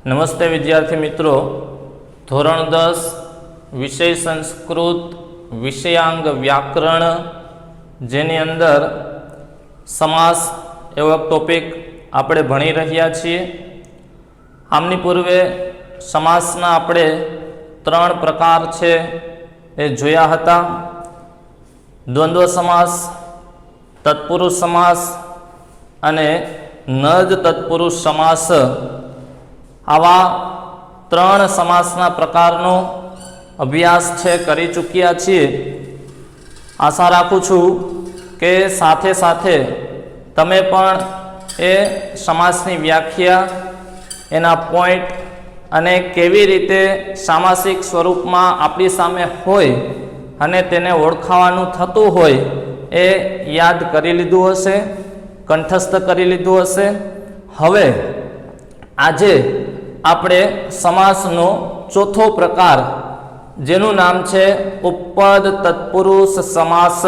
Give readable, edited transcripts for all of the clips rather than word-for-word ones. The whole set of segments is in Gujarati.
नमस्ते विद्यार्थी मित्रों, धोरण 10 विषय संस्कृत विषयांग व्याकरण जेनी अंदर समास एवं टॉपिक आपणे भणी रह्या छीए। आमनी पूर्वे समासना आपणे 3 प्रकार छे ए जोया हता। द्वंद्व समास, तत्पुरुष समास अने नज तत्पुरुष समास आवा 3 समासना प्रकारनो अभ्यास छे करी चूक्या छीए। आशा राखुं छुं के साथे साथे तमे पण ए समासनी व्याख्या, एना पॉइंट अने केवी रीते सामासिक स्वरूपमां आपणी सामे होय अने तेने ओळखावानुं थतुं होय ए याद करी लीधुं हशे, कंठस्थ करी लीधुं हशे। हवे आजे આપણે સમાસનો ચોથો પ્રકાર જેનું નામ છે ઉપપદ તત્પુરુષ સમાસ।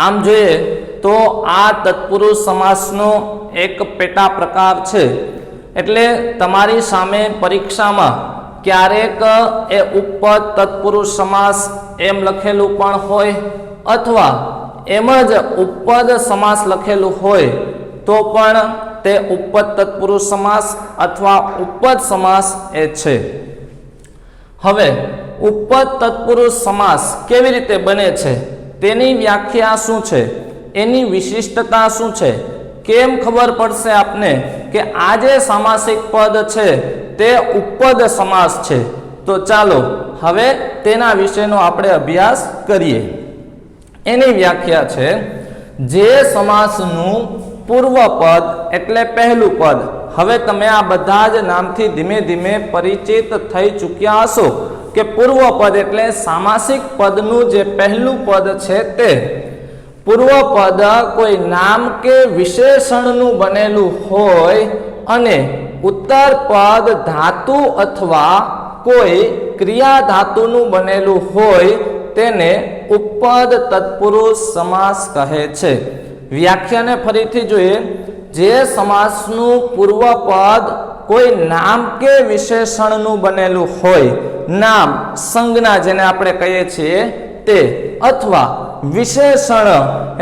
આમ જોઈએ તો આ તત્પુરુષ સમાસનો એક પેટા પ્રકાર છે। એટલે તમારી સામે પરીક્ષામાં ક્યારેક એ ઉપપદ તત્પુરુષ સમાસ એમ લખેલું પણ હોય અથવા એમ જ ઉપપદ સમાસ લખેલું હોય તો પણ તે ઉપપદ તત્પુરુષ સમાસ अथवा उपपद समास ए छे। हवे उपपद तत्पुरुष समास केवी रीते बने छे तेनी व्याख्या शुं छे, एनी विशिष्टता शुं छे, केम खबर पड़शे आपने के आ जे सामासिक पद छे ते उपपद समास छे। तो चालो हवे तेना विषयनो आपणे अभ्यास करीए। एनी व्याख्या छे, जे समासनुं पूर्व पद एटले पहलू पद। हवे तमे आ बधा ज नामथी धीमे धीमे परिचित थई चूक्या हशो के पूर्व पद एटले सामासिक पदनुं जे पहलू पद छे ते। पूर्व पद कोई नाम के विशेषणनुं बनेलुं होय अने उत्तर पद धातु अथवा कोई क्रिया धातुनुं बनेलुं होय तेने उपपद तत्पुरुष समास कहे छे। व्याख्याने फरीथी जोईए, जे समासनुं पूर्व पद कोई नाम के विशेषणनुं बनेलुं होय, नाम संज्ञा जेने आपणे कहीए छीए ते, अथवा विशेषण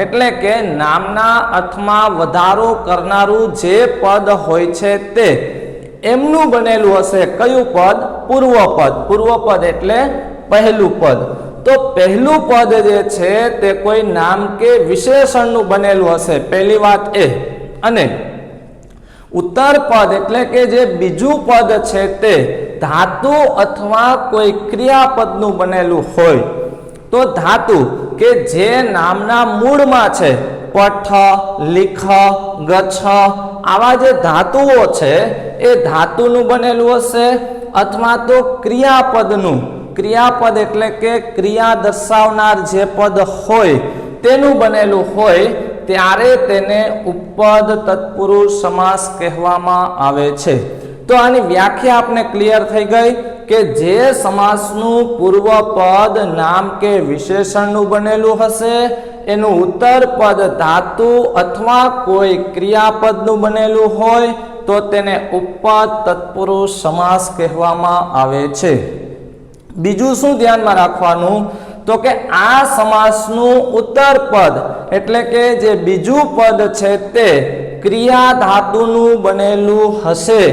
एटले के नामना अर्थमां वधारो करनारुं जे पद होय छे ते एमनुं बनेलुं हशे। कयुं पद? पूर्व पद। पूर्व पद एटले पहलुं पद। तो पहलू पद जे छे ते कोई नाम के विशेषणनुं बनेलुं हशे, पहली बात ए। अने उत्तर पद एटले के जे बीजू पद छे ते धातु अथवा कोई क्रियापदनुं बनेलुं होय। तो धातु के जे नामना मूळमां छे, पठ, लिख, गच्छ, आवा जे धातुओ छे ए धातुनुं बनेलुं हशे, अथवा तो क्रियापदनुं। क्रियापद एटले के क्रिया दर्शावनार जे पद होय तेनुं बनेलुं होय त्यारे तेने उपपद तत्पुरुष समास कहेवामां आवे छे। तो आनी व्याख्या आपने क्लियर थई गई के जे समासनुं पूर्व पद नाम के विशेषणनुं बनेलुं हशे, एनुं उत्तर पद धातु अथवा कोई क्रियापदनुं बनेलुं होय तो तेने उपपद तत्पुरुष समास कहेवामां आवे छे। बीजू शुं ध्यान में राखवानुं तो के आ समासनुं उत्तर पद एटले के जे बीजू पद छे ते क्रिया धातुनुं बनेलुं हशे।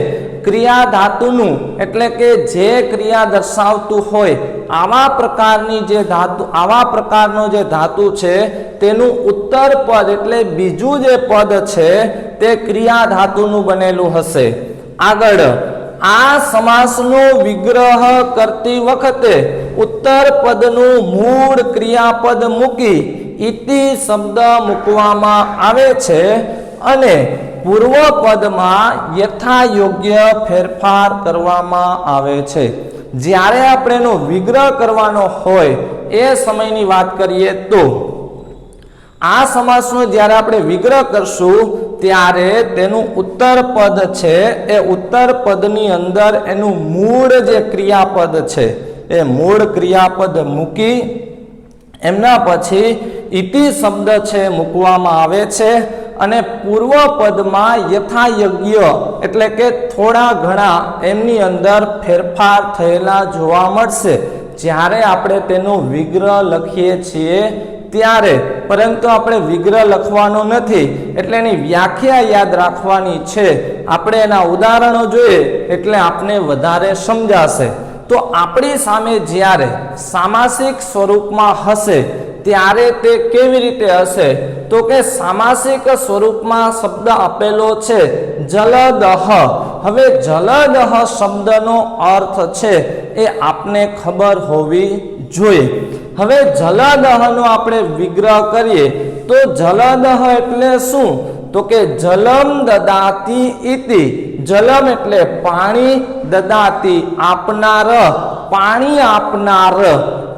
क्रिया धातुनुं एटले के जे क्रिया दर्शावतुं होय आवा प्रकारनी जे धातु, आवा प्रकारनो जे धातु छे तेनुं उत्तर पद एटले बीजू जे पद छे ते क्रिया धातुनुं बनेलुं हशे। आगळ आ समासनो विग्रह करती वखते उत्तर पदनुं मूळ क्रियापद मूकी इति शब्द मूकवामां आवे छे अने पूर्व पदमां यथायोग्य फेरफार करवामां आवे छे। ज्यारे आपणे एनो विग्रह करवानो होय ए समयनी वात करीए तो आ समासनो ज्यारे आपणे विग्रह करशुं त्यारे तेनुं उत्तर पद छे ए उत्तर पदनी अंदर एनुं मूळ जे क्रियापद छे ए मूळ क्रियापद मूकी एमना पछी इति शब्द छे मूकवामां आवे छे અને પૂર્વ પદમાં યથાયજ્ઞ એટલે કે થોડા ઘણા એમની અંદર ફેરફાર થયેલા જોવા મળશે જ્યારે આપણે તેનો વિગ્રહ લખીએ છીએ ત્યારે, પરંતુ આપણે વિગ્રહ લખવાનો નથી એટલે એની વ્યાખ્યા યાદ રાખવાની છે. આપણે એના ઉદાહરણો જોઈએ એટલે આપને વધારે સમજાશે. તો આપણી સામે જ્યારે સામાસિક સ્વરૂપમાં હશે ત્યારે તે કેવી રીતે હશે? તો કે સામાસિક સ્વરૂપમાં શબ્દ આપેલો છે જલદહ. હવે જલદહ શબ્દનો અર્થ છે એ આપને ખબર હોવી જોઈએ. હવે જલદહનો આપણે વિગ્રહ કરીએ તો જલદહ એટલે શું? તો કે જલમ દદાતિ ઇતિ. જલમ એટલે પાણી, દદાતિ આપનાર, પાણી આપનાર.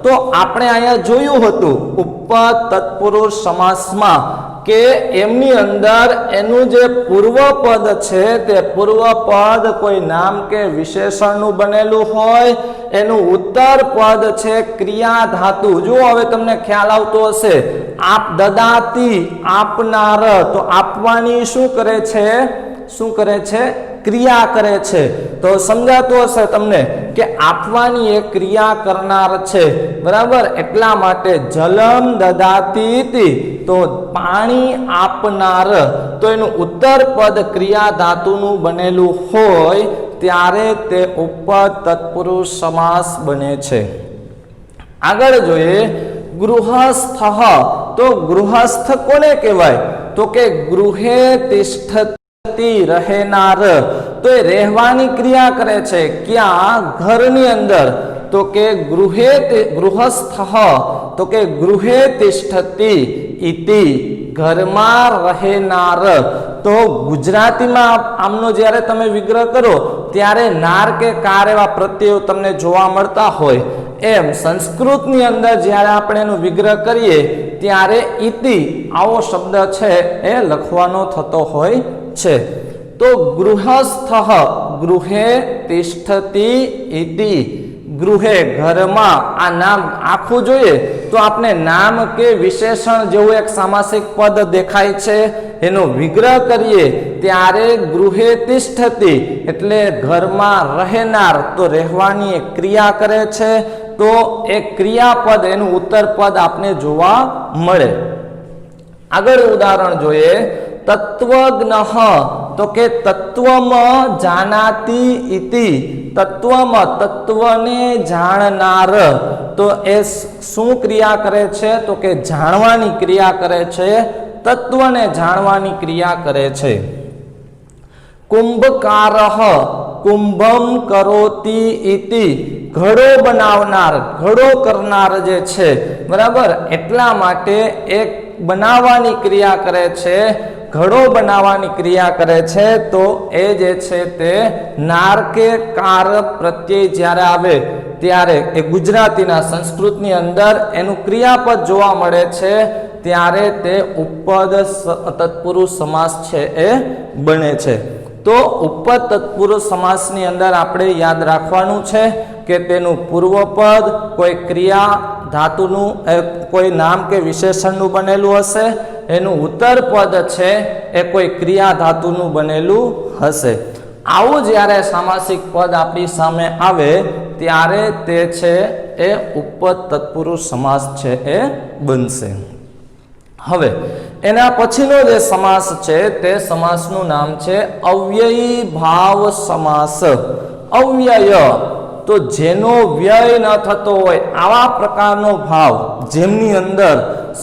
તો આપણે અહીંયા જોયું હતું ઉપર તત્પુરુષ સમાસમાં કે એમની અંદર એનું જે પૂર્વ પદ છે તે પૂર્વ પદ કોઈ નામ કે વિશેષણનું બનેલું હોય, એનું ઉત્તર પદ છે ક્રિયા ધાતુ. જો હવે તમને ખ્યાલ આવતો હશે, આપ દદાતી આપનાર, તો આપવાની શું કરે છે? શું કરે છે? ક્રિયા કરે છે. તો સમજાતું હશે તમને કે આપવાની એ ક્રિયા કરનાર છે, બરાબર? એટલા માટે જલમ દદાતી ઇતિ, તો પાણી આપનાર. તો એનું ઉત્તર પદ ક્રિયા ધાતુનું બનેલું હોય ત્યારે તે ઉપર તત્પુરુષ સમાસ બને છે. આગળ જોઈએ ગૃહસ્થ. તો ગૃહસ્થ કોને કહેવાય? તો કે ગૃહે તિષ્ઠતિ, રહેનાર. તો એ રહેવાની ક્રિયા કરે છે. ક્યાં? ઘરની અંદર. તો કે ગૃહસ્થ, તો કે ગૃહે તિષ્ઠતિ ઇતિ, ઘરમાં રહેનાર. તો ગુજરાતીમાં આમનો જ્યારે તમે વિગ્રહ કરો ત્યારે નાર કે કાર એવા પ્રત્યયો તમને જોવા મળતા હોય, એમ સંસ્કૃતની અંદર જ્યારે આપણે એનો વિગ્રહ કરીએ ત્યારે ઇતિ આવો શબ્દ છે એ લખવાનો થતો હોય છે. તો ગૃહસ્થ, ગૃહે તિષ્ઠતિ ઇતિ, ગૃહે ઘરમાં. આ નામ આખું જોઈએ તો આપણે નામ કે વિશેષણ જેવું એક સામાસિક પદ દેખાય છે. એનો વિગ્રહ કરીએ ત્યારે ગૃહે તિષ્ઠતિ એટલે ઘરમાં રહેનાર. તો રહેવાની એક ક્રિયા કરે છે. તો એક ક્રિયાપદ એનું ઉત્તર પદ આપને જોવા મળે. આગળ ઉદાહરણ જોઈએ તત્વજ્ઞ. તો કે તત્વમાં જાનાતિ ઇતિ, તત્વમાં તત્વને જાણનાર. તો એ શું ક્રિયા કરે છે? તો કે જાણવાની ક્રિયા કરે છે, તત્વને જાણવાની ક્રિયા કરે છે. કુંભકાર, કુંભમ કરોતિ ઇતિ, ઘડો બનાવનાર, ઘડો કરનાર જે છે, બરાબર? એટલા માટે એક બનાવવાની ક્રિયા કરે છે, ઘડો બનાવવાની ક્રિયા કરે છે. તો એ જે છે તે નાર કે કાર પ્રત્યય જ્યારે આવે ત્યારે એ ગુજરાતીના સંસ્કૃતની અંદર એનું ક્રિયાપદ જોવા મળે છે ત્યારે તે ઉપપદ તત્પુરુષ સમાસ છે એ બને છે. તો ઉપપદ તત્પુરુષ સમાસની અંદર આપણે યાદ રાખવાનું છે કે તેનું પૂર્વપદ કોઈ ક્રિયા ધાતુનું કોઈ નામ કે વિશેષણનું બનેલું હશે, એનું ઉત્તર પદ છે એ કોઈ ક્રિયા ધાતુનું બનેલું હશે. આવું જ્યારે સામાસિક પદ આપણી સામે આવે ત્યારે તે છે એ ઉપપદ તત્પુરુષ સમાસ છે એ બનશે. હવે એના પછીનો જે સમાસ છે તે સમાસનું નામ છે અવ્યયી ભાવ સમાસ. અવ્યય તો જેનો વ્યય ન થતો હોય, આવા પ્રકારનો ભાવ જેમની અંદર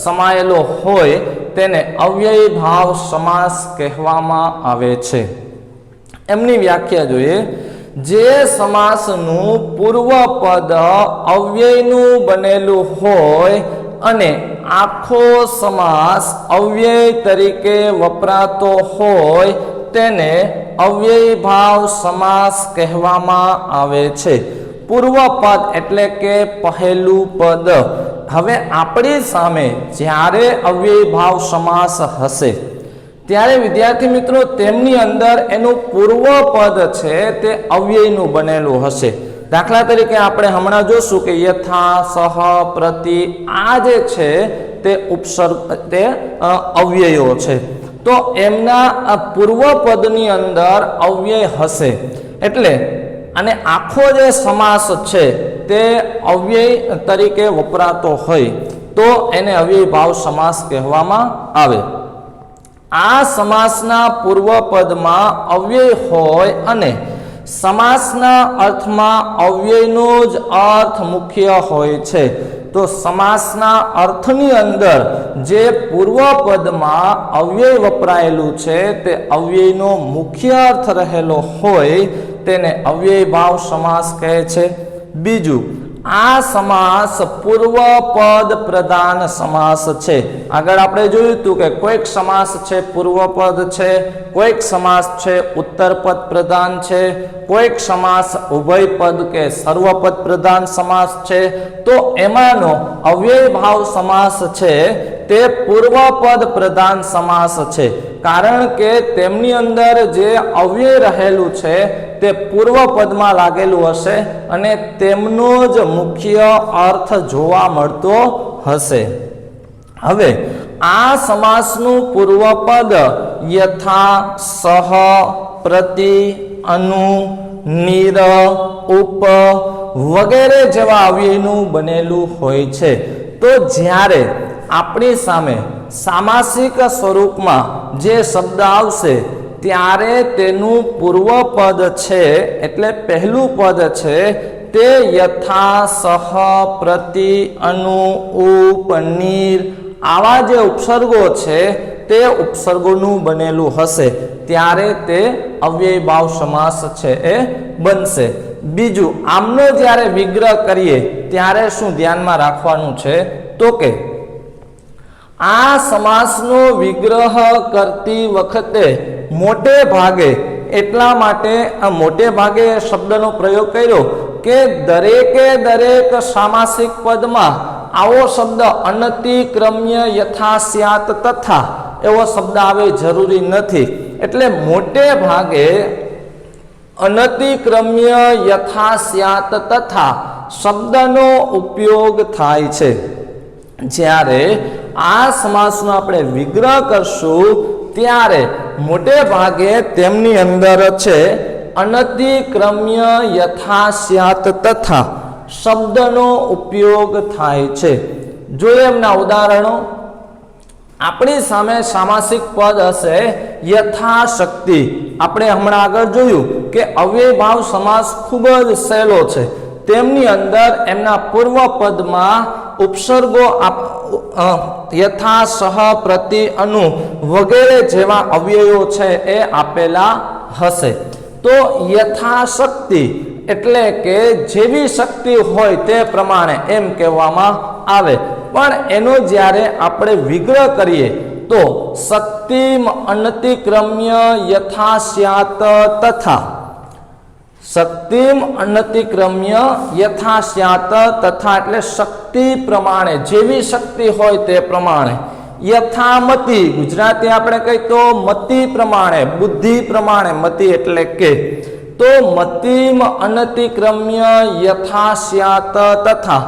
સમાયેલો હોય તેને અવ્યયી ભાવ સમાસ કહેવામાં આવે છે. એમની વ્યાખ્યા જોઈએ. જે સમાસનું પૂર્વ પદ અવ્યયનું બનેલું હોય અને આખો સમાસ અવ્યય તરીકે વપરાતો હોય તેને અવ્યયી ભાવ સમાસ કહેવામાં આવે છે. પૂર્વ પદ એટલે કે પહેલું પદ. હવે આપણી સામે જ્યારે અવ્યયી ભાવ સમાસ હશે ત્યારે વિદ્યાર્થી મિત્રો તેમની અંદર એનું પૂર્વ પદ છે તે અવ્યયનું બનેલું હશે. દાખલા તરીકે આપણે હમણાં જોશું કે યથા, સહ, પ્રતિ આ જે છે તે ઉપસર્ગ તે અવ્યયો છે. તો એમના આ પૂર્વપદની અંદર અવ્યય હશે, એટલે અને આખો જે સમાસ છે તે અવ્યય તરીકે વપરાતો હોય તો એને અવ્યય ભાવ સમાસ કહેવામાં આવે. આ સમાસના પૂર્વપદમાં અવ્યય હોય અને સમાસના અર્થમાં અવ્યયનો જ અર્થ મુખ્ય હોય છે. તો સમાસના અર્થની અંદર જે પૂર્વપદમાં અવ્યય વપરાયેલું છે તે અવ્યયનો મુખ્ય અર્થ રહેલો હોય તેને અવ્યય ભાવ સમાસ કહે છે. બીજું, આ સમાસ પૂર્વપદ પ્રધાન સમાસ છે. આગળ આપણે જોયું હતું કે કોઈક સમાસ છે પૂર્વપદ છે, કોઈક સમાસ છે ઉત્તરપદ પ્રધાન છે, કોઈક સમાસ ઉભયપદ કે સર્વપદ પ્રધાન સમાસ છે. તો એમાંનો અવ્યય ભાવ સમાસ છે તે પૂર્વપદ પ્રધાન સમાસ છે, કારણ કે તેમની અંદર જે અવ્યય રહેલું છે તે પૂર્વપદમાં લાગેલું હશે અને તેમનો જ મુખ્ય અર્થ જોવા મળતો હશે. હવે આ સમાસનું પૂર્વપદ યથા, સહ, પ્રતિ, અનુ, નિર, ઉપ વગેરે જેવા અવ્યયનું બનેલું હોય છે. તો જ્યારે આપણી સામે સામાસિક સ્વરૂપમાં જે શબ્દ આવશે ત્યારે તેનું પૂર્વપદ છે એટલે પહેલું પદ છે તે યથા, સહ, પ્રતિ, અનુ, ઉપ, નિર આવા જે ઉપસર્ગો છે તે ઉપસર્ગોનું બનેલું હશે ત્યારે તે અવ્યય ભાવ સમાસ છે એ બનશે. બીજું, આમનો જ્યારે વિગ્રહ કરીએ ત્યારે શું ધ્યાનમાં રાખવાનું છે તો કે આ સમાસનો વિગ્રહ કરતી વખતે મોટે ભાગે, એટલા માટે આ મોટે ભાગે શબ્દનો પ્રયોગ કર્યો કે દરેકે દરેક સામાસિક પદમાં આવો શબ્દ અનતિક્રમ્ય યથા સ્યાત તથા એવો શબ્દ આવે જરૂરી નથી. એટલે મોટે ભાગે અનતિક્રમ્ય યથા સ્યાત તથા શબ્દનો ઉપયોગ થાય છે. જ્યારે આ સમાસનો આપણે વિગ્રહ કરશું ત્યારે મોટે ભાગે તેમની અંદર છે અનતિક્રમ્ય યથા સ્યાત તથા શબ્દનો ઉપયોગ થાય છે. જોઈએ એમના ઉદાહરણો. આપણી સામે સામાસિક પદ હશે યથાશક્તિ. આપણે હમણાં આગળ જોયું કે અવ્યય ભાવ સમાસ ખૂબ જ સહેલો છે. તેમની અંદર એમના પૂર્વ પદમાં ઉપસર્ગો યથા, સહ, પ્રતિ, અનુ વગેરે જેવા અવ્યયો છે એ આપેલા હશે. તો યથાશક્તિ એટલે કે જેવી શક્તિ હોય તે પ્રમાણે એમ કહેવામાં આવે. પણ એનો જ્યારે આપણે વિગ્રહ કરીએ તો શક્તિમ અનતિક્રમ્ય યથા સ્યાત તથા, શક્તિમ અનતિક્રમ્ય યથા સ્યાત તથા એટલે શક્તિ પ્રમાણે, જેવી શક્તિ હોય તે પ્રમાણે. યથામતિ, ગુજરાતી આપણે કહીએ તો મતિ પ્રમાણે, બુદ્ધિ પ્રમાણે, મતિ એટલે કે. તો મતિમ અનતિક્રમ્ય યથા સ્યાત તથા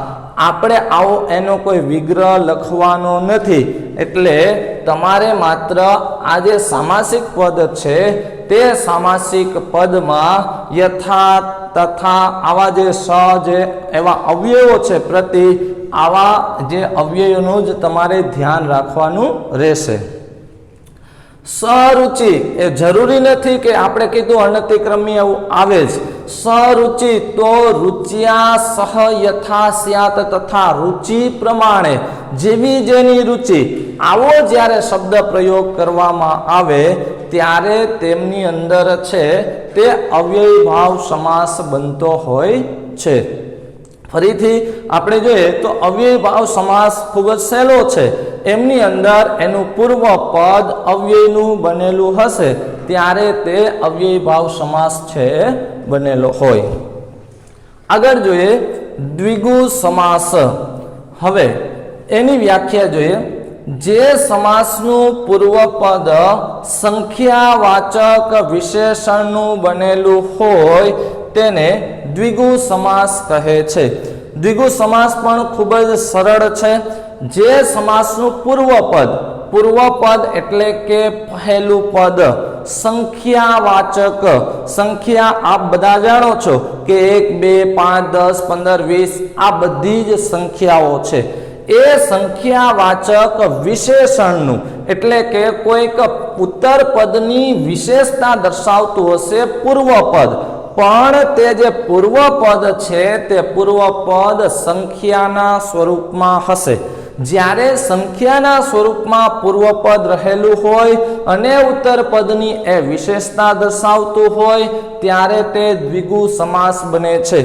આપણે આવો એનો કોઈ વિગ્રહ લખવાનો નથી. એટલે તમારે માત્ર આ જે સામાસિક પદ છે તે સામાસિક પદમાં યથા, તથા આવા જે સ જે એવા અવ્યયો છે, પ્રતિ આવા જે અવ્યયોનું જ તમારે ધ્યાન રાખવાનું રહેશે. સરુચિ એ જરૂરી નથી કે આપણે કીધું અનતિક્રમ્ય એવું આવે જ. સરુચિ તો રુચ્યા સહ યથા સ્યાત તથા રુચિ પ્રમાણે, જેવી જેની રુચિ આવો જ્યારે શબ્દ પ્રયોગ કરવામાં આવે ત્યારે તેમની અંદર છે તે અવ્યય ભાવ સમાસ બનતો હોય છે. ફરીથી આપણે જોઈએ તો અવ્યય ભાવ સમાસ ખૂબ જ સહેલો છે. એમની અંદર એનું પૂર્વ પદ અવ્યયનું બનેલું હશે ત્યારે તે અવ્યય ભાવ સમાસ છે બનેલો હોય. આગળ જોઈએ દ્વિગુ સમાસ. હવે એની વ્યાખ્યા જોઈએ. જે સમાસનું પૂર્વ પદ સંખ્યાવાચક વિશેષણનું બનેલું હોય તેને દ્વિગુ સમાસ કહે છે. દ્વિગુ સમાસ પણ ખૂબ જ સરળ છે. જે સમાસનું પૂર્વ પદ પૂર્વપદ એટલે કે પહેલું પદ સંખ્યાવાચક સંખ્યા આપ બધા જાણો છો કે 1 2 5 10 15 20 આ બધી જ સંખ્યાઓ છે એ સંખ્યાવાચક વિશેષણનું એટલે કે કોઈક ઉત્તર પદની વિશેષતા દર્શાવતું હશે પૂર્વપદ પણ તે જે પૂર્વપદ છે તે પૂર્વપદ સંખ્યાના સ્વરૂપમાં હશે જ્યારે સંખ્યાના સ્વરૂપમાં પૂર્વપદ રહેલું હોય અને ઉત્તર પદની એ વિશેષતા દર્શાવતું હોય ત્યારે તે દ્વિગુ સમાસ બને છે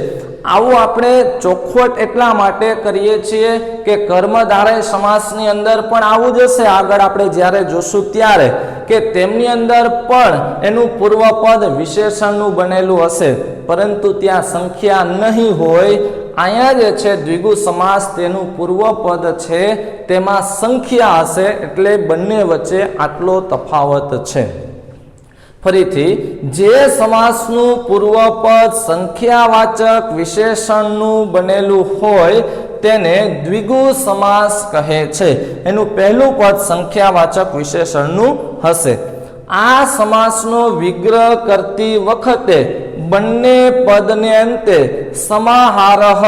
આવું આપણે ચોખવટ એટલા માટે કરીએ છીએ કે કર્મધારય સમાસની અંદર પણ આવું જ હશે આગળ આપણે જ્યારે જોશું ત્યારે કે તેમની અંદર પણ એનું પૂર્વપદ વિશેષણનું બનેલું હશે પરંતુ ત્યાં સંખ્યા નહીં હોય અહીંયા જે છે દ્વિગુ સમાસ તેનું પૂર્વપદ છે તેમાં સંખ્યા હશે એટલે બંને વચ્ચે આટલો તફાવત છે ફરીથી જે સમાસનું પૂર્વપદ સંખ્યાવાચક વિશેષણનું બનેલું હોય તેને દ્વિગુ સમાસ કહે છે એનું પહેલું પદ સંખ્યાવાચક વિશેષણનું હશે આ સમાસનો વિગ્રહ કરતી વખતે બંને પદને અંતે સમાહારઃ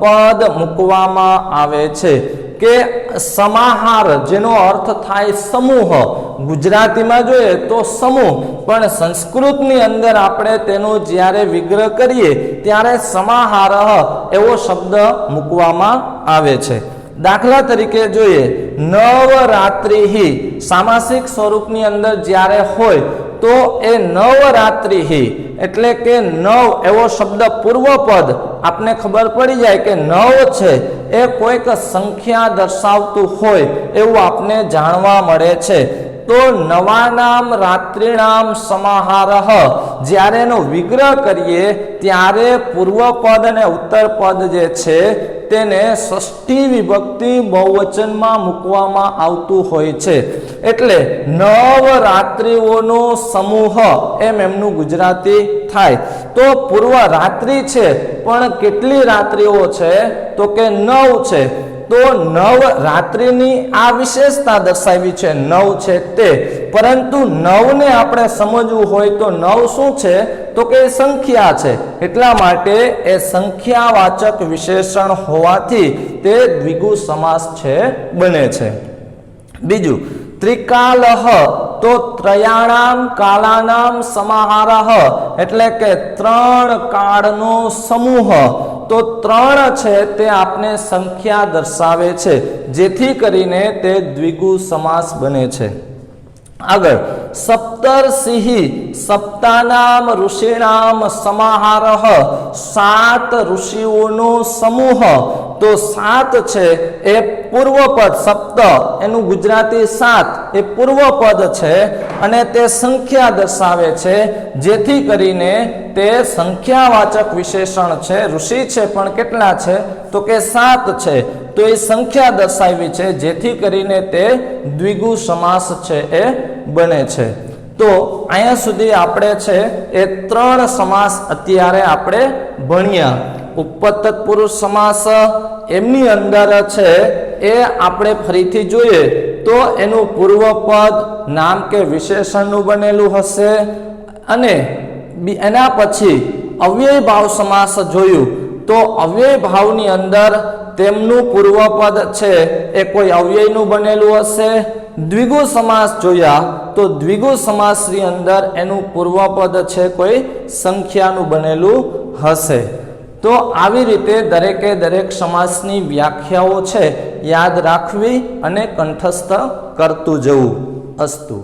પદ મૂકવામાં આવે છે કે સમાહાર જેનો અર્થ થાય સમૂહ ગુજરાતીમાં જોઈએ તો સમૂહ પણ સંસ્કૃતની અંદર આપણે તેનો જ્યારે વિગ્રહ કરીએ ત્યારે સમાહારઃ એવો શબ્દ મૂકવામાં આવે છે દાખલા તરીકે જોઈએ નવરાત્રિ સામાસિક સ્વરૂપની અંદર જ્યારે હોય તો એ નવરાત્રિ એટલે કે નવ એવો શબ્દ પૂર્વપદ આપને ખબર પડી જાય કે નવ છે એ કોઈક સંખ્યા દર્શાવતું હોય એવું આપને જાણવા મળે છે તો નવાનામ રાત્રિનામ સમાહારઃ જ્યારે એનો વિગ્રહ કરીએ ત્યારે પૂર્વપદ અને ઉત્તરપદ જે છે તેને ષષ્ઠી વિભક્તિ બહુવચનમાં મૂકવામાં આવતું હોય છે એટલે નવરાત્રિઓનો સમૂહ એમ એમનું ગુજરાતી થાય તો પૂર્વ રાત્રિ છે પણ કેટલી રાત્રિઓ છે તો કે 9 છે તો નવરાત્રિની આ વિશેષતા દર્શાવી છે 9 છે તે પરંતુ 9 ને આપણે સમજવું હોય તો 9 શું છે તો કે સંખ્યા છે એટલા માટે એ સંખ્યાવાચક વિશેષણ હોવાથી તે દ્વિગુ સમાસ છે બને છે બીજું ત્રિકાલઃ તો ત્રયાણામ કાલાનામ સમાહારઃ એટલે કે 3 કાળનો સમૂહ તો 3 છે તે આપને સંખ્યા દર્શાવે છે જેથી કરીને તે દ્વિગુ સમાસ બને છે આગળ સપ્તર્ષિ સપ્તાનામ ઋષિણામ સમાહારઃ 7 ઋષિઓનો સમૂહ તો 7 છે એ પૂર્વપદ સપ્ત એનું ગુજરાતી 7 એ પૂર્વપદ છે અને તે સંખ્યા દર્શાવે છે જેથી કરીને તે સંખ્યાવાચક વિશેષણ છે ઋષિ છે પણ કેટલા છે તો કે 7 છે તો એ સંખ્યા દર્શાવી છે જેથી કરીને તે દ્વિગુ સમાસ છે એ બને છે તો અહીંયા સુધી આપણે છે એ 3 સમાસ અત્યારે આપણે ભણ્યા ઉપપદ તત્પુરુષ સમાસ એમની અંદર છે એ આપણે ફરીથી જોઈએ તો એનું પૂર્વપદ નામ કે વિશેષણનું બનેલું હશે અને એના પછી અવ્યય ભાવ સમાસ જોયું તો અવ્યય ભાવની અંદર તેમનું પૂર્વપદ છે એ કોઈ અવ્યયનું બનેલું હશે દ્વિગુ સમાસ જોયા તો દ્વિગુ સમાસની અંદર એનું પૂર્વપદ છે કોઈ સંખ્યાનું બનેલું હશે તો આવી રીતે દરેકે દરેક સમાસની વ્યાખ્યાઓ છે યાદ રાખવી અને કંઠસ્થ કરતું જવું અસ્તુ।